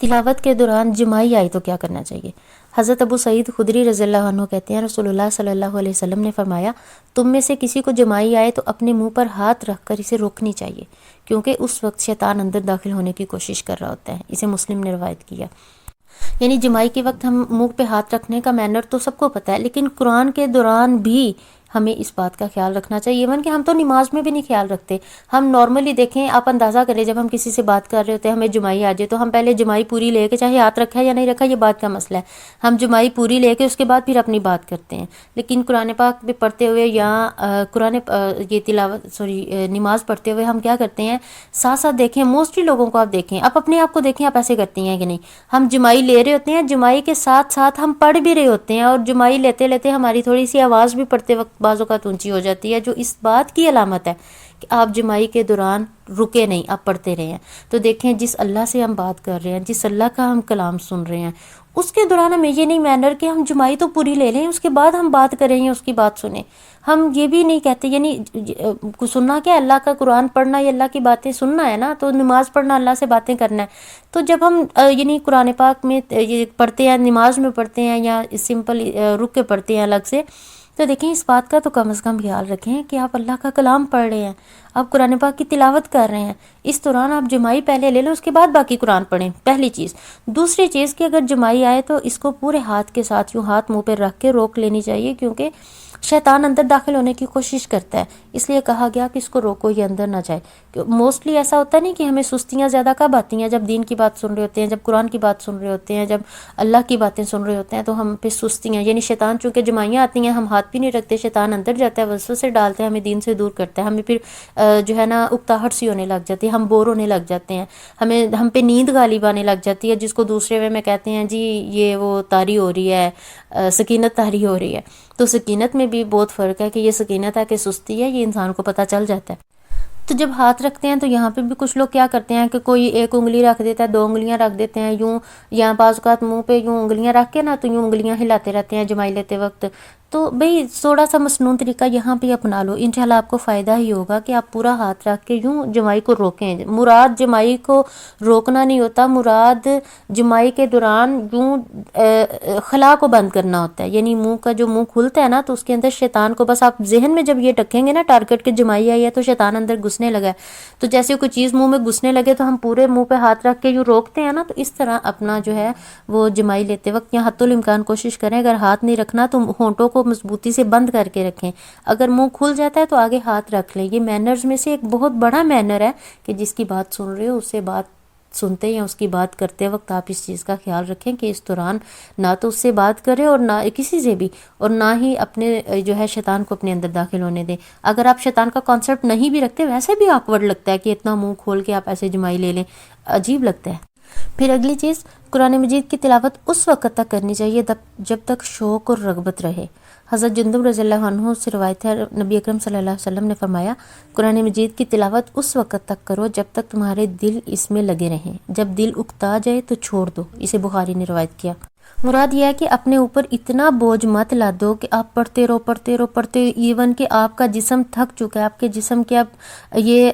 تلاوت کے دوران جماعی آئی تو کیا کرنا چاہیے؟ حضرت ابو سعید خدری رضی اللہ عنہ کہتے ہیں رسول اللہ صلی اللہ علیہ وسلم نے فرمایا تم میں سے کسی کو جماعی آئے تو اپنے منہ پر ہاتھ رکھ کر اسے روکنی چاہیے، کیونکہ اس وقت شیطان اندر داخل ہونے کی کوشش کر رہا ہوتا ہے۔ اسے مسلم نے روایت کیا۔ یعنی جماعی کے وقت ہم منہ پہ ہاتھ رکھنے کا مینر تو سب کو پتہ ہے، لیکن قرآن کے دوران بھی ہمیں اس بات کا خیال رکھنا چاہیے۔ ایون کہ ہم تو نماز میں بھی نہیں خیال رکھتے، ہم نارملی دیکھیں، آپ اندازہ کریں جب ہم کسی سے بات کر رہے ہوتے ہیں ہمیں جماعی آ جائے تو ہم پہلے جماعی پوری لے کے، چاہے ہاتھ رکھا ہے یا نہیں رکھا یہ بات کا مسئلہ ہے، ہم جماعی پوری لے کے اس کے بعد پھر اپنی بات کرتے ہیں۔ لیکن قرآن پاک میں پڑھتے ہوئے یا یہ نماز پڑھتے ہوئے ہم کیا کرتے ہیں، ساتھ ساتھ دیکھیں موسٹلی لوگوں کو آپ دیکھیں، آپ اپنے آپ کو دیکھیں آپ ایسے کرتی ہیں کہ نہیں، ہم جماعی لے رہے ہوتے ہیں، جماعی کے ساتھ ساتھ ہم پڑھ بھی رہے ہوتے ہیں، اور جماعی لیتے لیتے ہماری تھوڑی سی آواز بھی پڑھتے وقت بعض اوقات اونچی ہو جاتی ہے، جو اس بات کی علامت ہے کہ آپ جماعی کے دوران رکے نہیں، آپ پڑھتے رہے ہیں۔ تو دیکھیں جس اللہ سے ہم بات کر رہے ہیں، جس اللہ کا ہم کلام سن رہے ہیں، اس کے دوران ہمیں یہ نہیں مینر کہ ہم جماعی تو پوری لے لیں اس کے بعد ہم بات کریں یا اس کی بات سنیں۔ ہم یہ بھی نہیں کہتے، یعنی سننا کیا، اللہ کا قرآن پڑھنا یا اللہ کی باتیں سننا ہے نا، تو نماز پڑھنا اللہ سے باتیں کرنا ہے۔ تو جب ہم یعنی قرآن پاک میں یہ پڑھتے ہیں، نماز میں پڑھتے ہیں یا سمپل رک کے پڑھتے ہیں الگ سے، تو دیکھیں اس بات کا تو کم از کم خیال رکھیں کہ آپ اللہ کا کلام پڑھ رہے ہیں، آپ قرآن پاک کی تلاوت کر رہے ہیں، اس دوران آپ جماعی پہلے لے لیں، اس کے بعد باقی قرآن پڑھیں، پہلی چیز۔ دوسری چیز کہ اگر جماعی آئے تو اس کو پورے ہاتھ کے ساتھ یوں ہاتھ منہ پہ رکھ کے روک لینی چاہیے، کیونکہ شیطان اندر داخل ہونے کی کوشش کرتا ہے، اس لیے کہا گیا کہ اس کو روکو، یہ اندر نہ جائے۔ موسٹلی ایسا ہوتا نہیں کہ ہمیں سستیاں زیادہ کب آتی ہیں، جب دین کی بات سن رہے ہوتے ہیں، جب قرآن کی بات سن رہے ہوتے ہیں، جب اللہ کی باتیں سن رہے ہوتے ہیں، تو ہم پہ سستیاں، یعنی شیطان چونکہ جماعیاں آتی ہیں ہم ہاتھ بھی نہیں رکھتے، شیطان اندر جاتا ہے، وسوسے ڈالتا ہے، ہمیں دین سے دور کرتا ہے، ہمیں پھر جو ہے نا اکتاہٹ سی ہونے لگ جاتی ہے، ہم بور ہونے لگ جاتے ہیں، ہم پہ نیند غالب آنے لگ جاتی ہے، جس کو دوسرے وے میں کہتے ہیں جی یہ وہ طاری ہو رہی ہے، سکینت طاری ہو رہی ہے۔ تو سکینت میں بھی بہت فرق ہے کہ یہ سکینت ہے کہ سستی ہے، یہ انسان کو پتہ چل جاتا ہے۔ تو جب ہاتھ رکھتے ہیں تو یہاں پہ بھی کچھ لوگ کیا کرتے ہیں کہ کوئی ایک انگلی رکھ دیتا ہے، دو انگلیاں رکھ دیتے ہیں یوں، یا بعض اوقات منہ پہ یوں انگلیاں رکھ کے نا تو یوں انگلیاں ہلاتے رہتے ہیں جماعی لیتے وقت۔ تو بھئی تھوڑا سا مصنون طریقہ یہاں پہ اپنا لو، انشاءاللہ آپ کو فائدہ ہی ہوگا کہ آپ پورا ہاتھ رکھ کے یوں جماعی کو روکیں۔ مراد جماعی کو روکنا نہیں ہوتا، مراد جماعی کے دوران یوں خلا کو بند کرنا ہوتا ہے، یعنی منہ کا جو منہ کھلتا ہے نا تو اس کے اندر شیطان کو، بس آپ ذہن میں جب یہ رکھیں گے نا ٹارگٹ کے جماعی آئی ہے تو شیطان اندر گھسنے لگا ہے، تو جیسے کوئی چیز منہ میں گھسنے لگے تو ہم پورے منہ پہ ہاتھ رکھ کے یوں روکتے ہیں نا، تو اس طرح اپنا جو ہے وہ جماعی لیتے وقت یا حتی الامکان کوشش کریں اگر ہاتھ نہیں رکھنا تو ہونٹوں کو مضبوطی سے بند کر کے رکھیں، اگر منہ کھل جاتا ہے تو آگے ہاتھ رکھ لیں۔ یہ مینرز میں سے ایک بہت بڑا مینر ہے کہ جس کی بات سن رہے ہو اس سے بات سنتے یا اس کی بات کرتے وقت آپ اس چیز کا خیال رکھیں کہ اس دوران نہ تو اس سے بات کریں اور نہ کسی سے بھی، اور نہ ہی اپنے جو ہے شیطان کو اپنے اندر داخل ہونے دیں۔ اگر آپ شیطان کا کانسیپٹ نہیں بھی رکھتے، ویسے بھی آکورڈ لگتا ہے کہ اتنا منہ کھول کے آپ ایسے جماعی لے لیں، عجیب لگتا ہے۔ پھر اگلی چیز، قرآن مجید کی تلاوت اس وقت تک کرنی چاہیے جب تک شوق اور رغبت رہے۔ حضرت جندب رضی اللہ عنہ سے روایت ہے، نبی اکرم صلی اللہ علیہ وسلم نے فرمایا قرآن مجید کی تلاوت اس وقت تک کرو جب تک تمہارے دل اس میں لگے رہیں، جب دل اکتا جائے تو چھوڑ دو۔ اسے بخاری نے روایت کیا۔ مراد یہ ہے کہ اپنے اوپر اتنا بوجھ مت لا دو کہ آپ پڑھتے رہو، ایون کہ آپ کا جسم تھک چکا ہے، آپ کے جسم کی اب یہ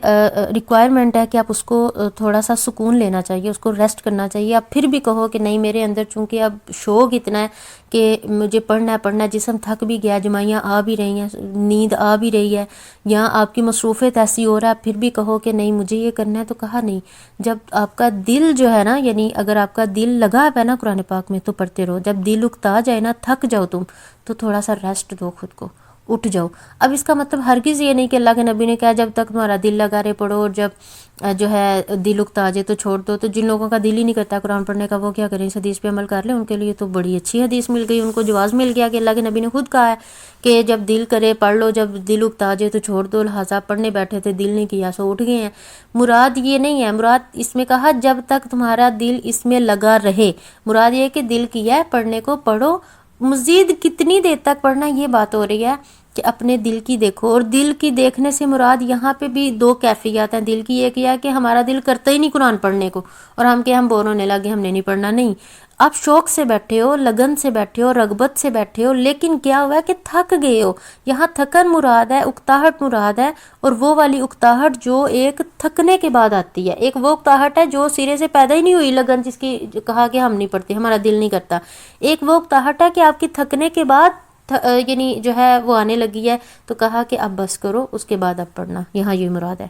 ریکوائرمنٹ ہے کہ آپ اس کو تھوڑا سا سکون لینا چاہیے، اس کو ریسٹ کرنا چاہیے۔ آپ پھر بھی کہو کہ نہیں میرے اندر چونکہ اب شوق اتنا ہے کہ مجھے پڑھنا ہے، جسم تھک بھی گیا، جماعیاں آ بھی رہی ہیں، نیند آ بھی رہی ہے، یا آپ کی مصروفیت ایسی ہو رہا ہے، پھر بھی کہو کہ نہیں مجھے یہ کرنا ہے، تو کہا نہیں، جب آپ کا دل جو ہے نا، یعنی اگر آپ کا دل لگا ہے نا قرآن پاک میں تو پڑھتے رہو، جب دل اکتا جائے نا، تھک جاؤ تم، تو تھوڑا سا ریسٹ دو خود کو، اٹھ جاؤ۔ اب اس کا مطلب ہرگز یہ نہیں کہ اللہ کے نبی نے کہا جب تک تمہارا دل لگا رہے پڑھو، اور جب جو ہے دل اکتا جائے تو چھوڑ دو۔ تو جن لوگوں کا دل ہی نہیں کرتا قرآن پڑھنے کا وہ کیا کریں، اس حدیث پہ عمل کر لیں، ان کے لیے تو بڑی اچھی حدیث مل گئی، ان کو جواز مل گیا کہ اللہ کے نبی نے خود کہا ہے کہ جب دل کرے پڑھ لو، جب دل اکتا جائے تو چھوڑ دو، لہٰذا پڑھنے بیٹھے تھے دل نہیں کیا سو اٹھ گئے ہیں۔ مراد یہ نہیں ہے، مراد اس میں کہا جب تک تمہارا دل اس میں لگا رہے، مراد یہ کہ دل کیا ہے پڑھنے کو، پڑھو، مزید کتنی دیر تک پڑھنا یہ بات ہو رہی ہے کہ اپنے دل کی دیکھو. اور دل کی دیکھنے سے مراد یہاں پہ بھی دو کیفیات ہیں دل کی. ایک یہ ہے کہ ہمارا دل کرتا ہی نہیں قرآن پڑھنے کو اور ہم بور ہونے لگے, ہم نے نہیں پڑھنا. نہیں, آپ شوق سے بیٹھے ہو, لگن سے بیٹھے ہو, رغبت سے بیٹھے ہو, لیکن کیا ہوا ہے کہ تھک گئے ہو. یہاں تھکن مراد ہے, اکتاہٹ مراد ہے. اور وہ والی اکتاہٹ جو ایک تھکنے کے بعد آتی ہے, ایک وہ اکتاہٹ ہے جو سرے سے پیدا ہی نہیں ہوئی, لگن جس کی کہا کہ ہم نہیں پڑھتے, ہمارا دل نہیں کرتا. ایک وہ اکتاہٹ ہے کہ آپ کی تھکنے کے بعد یعنی جو ہے وہ آنے لگی ہے, تو کہا کہ اب بس کرو, اس کے بعد اب پڑھنا. یہاں یہ مراد ہے.